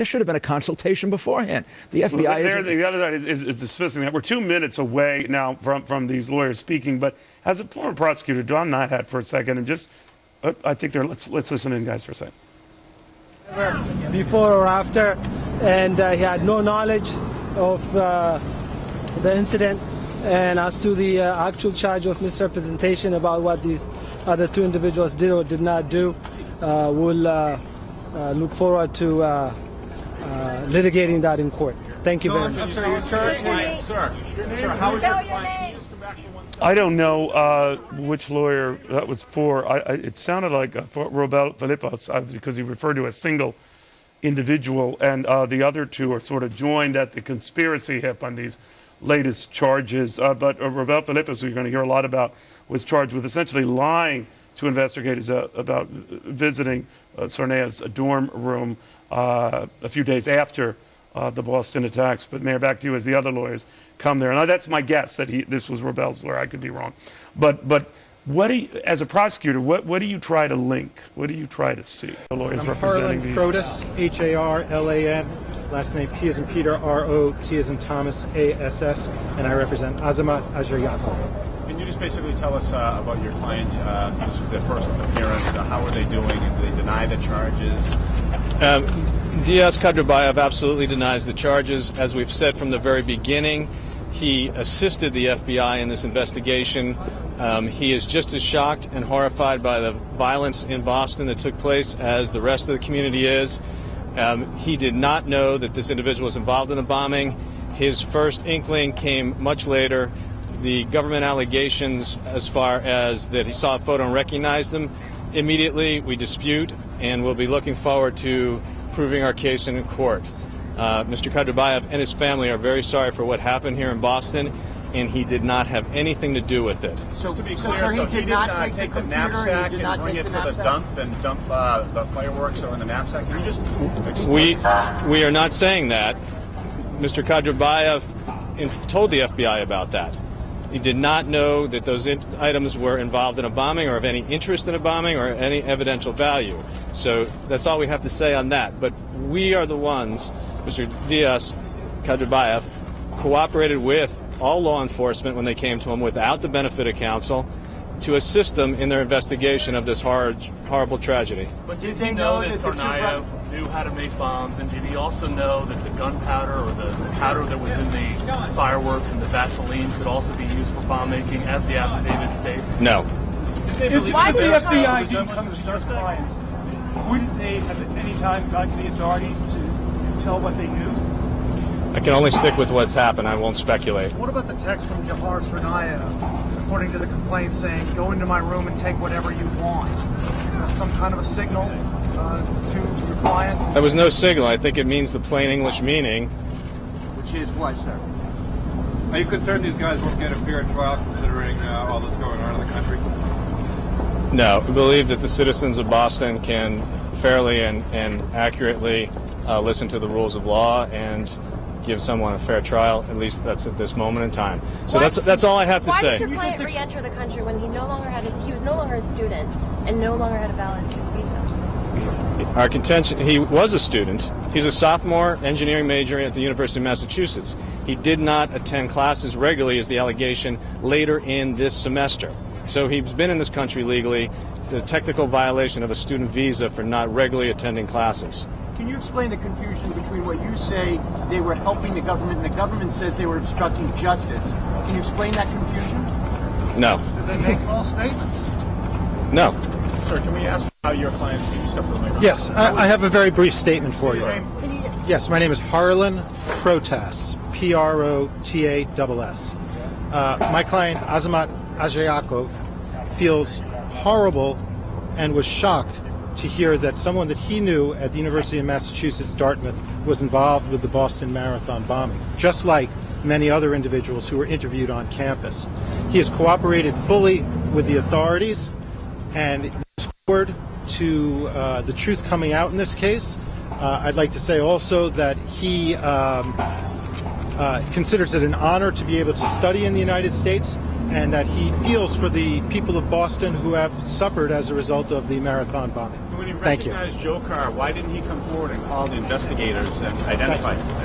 There should have been a consultation beforehand. The FBI agent... The other side is dismissing that. We're 2 minutes away now from these lawyers speaking, but as a former prosecutor, do on that hat for a second and just, I think let's listen in, guys, for a second. Before or after, and he had no knowledge of the incident. And as to the actual charge of misrepresentation about what these other two individuals did or did not do, we'll look forward to litigating that in court. Thank you very much. I'm sorry, your client, sir, how is your client? I don't know which lawyer that was for. It sounded like for Robel Philippos because he referred to a single individual, and the other two are sort of joined at the conspiracy hip on these latest charges. But Robel Philippos, who you're going to hear a lot about, was charged with essentially lying to investigators about visiting Sornea's dorm room a few days after the Boston attacks. But Mayor, back to you as the other lawyers come there. Now that's my guess that this was Robel's lawyer. I could be wrong. But what do you, as a prosecutor, what do you try to link? What do you try to see? The lawyers representing these. Protas, Harlan, last name P as in Peter, R-O-T as in Thomas, A-S-S, and I represent Azamat Ajayakov. Can you just basically tell us about your client? This was their first appearance. How are they doing? Do they deny the charges? Diaz Kadrabayev absolutely denies the charges. As we've said from the very beginning, he assisted the FBI in this investigation. He is just as shocked and horrified by the violence in Boston that took place as the rest of the community is. He did not know that this individual was involved in the bombing. His first inkling came much later. The government allegations as far as that he saw a photo and recognized him, immediately we dispute, and we'll be looking forward to proving our case in court. Mr. Kadrabayev and his family are very sorry for what happened here in Boston, and he did not have anything to do with it. So to be clear, he did not take the knapsack and bring it to the dump and dump the fireworks that were in the knapsack? Can you just explain? We are not saying that. Mr. Kadrabayev told the FBI about that. He did not know that those items were involved in a bombing or of any interest in a bombing or any evidential value. So that's all we have to say on that. But we are the ones, Mr. Diaz Kadrabayev, cooperated with all law enforcement when they came to him without the benefit of counsel to assist them in their investigation of this horrible tragedy. But did he know that Tsarnaev knew how to make bombs, and did he also know that the gunpowder or the powder that was in the fireworks and the Vaseline could also be used for bomb making, as the affidavit states? No. Why did the FBI didn't come to search clients? Wouldn't they have at any time gone to the authorities to tell what they knew? I can only stick with what's happened. I won't speculate. What about the text from Jahar Tsarnaev, according to the complaint, saying, go into my room and take whatever you want? Is that some kind of a signal to your client? There was no signal. I think it means the plain English meaning. Which is what, sir? Are you concerned these guys won't get a fair trial considering all that's going on in the country? No. We believe that the citizens of Boston can fairly and accurately listen to the rules of law and give someone a fair trial. At least that's at this moment in time. So that's all I have to say. Why did your client re-enter the country when he was no longer a student and no longer had a valid student visa? Our contention, he was a student. He's a sophomore engineering major at the University of Massachusetts. He did not attend classes regularly, is the allegation, later in this semester. So he's been in this country legally. It's a technical violation of a student visa for not regularly attending classes. Can you explain the confusion between what you say they were helping the government and the government says they were obstructing justice? Can you explain that confusion? No. Did they make false statements? No. Sir, can we ask how your client stepped to the microphone? Yes, I have a very brief statement for you. Yes, my name is Harlan Protas, P-R-O-T-A-S-S. My client, Azamat Ajayakov, feels horrible and was shocked to hear that someone that he knew at the University of Massachusetts, Dartmouth, was involved with the Boston Marathon bombing, just like many other individuals who were interviewed on campus. He has cooperated fully with the authorities and looks forward to the truth coming out in this case. I'd like to say also that he considers it an honor to be able to study in the United States, and that he feels for the people of Boston who have suffered as a result of the marathon bombing. when he Thank you. recognized Joe Carr, why didn't he come forward and call the investigators and identify him?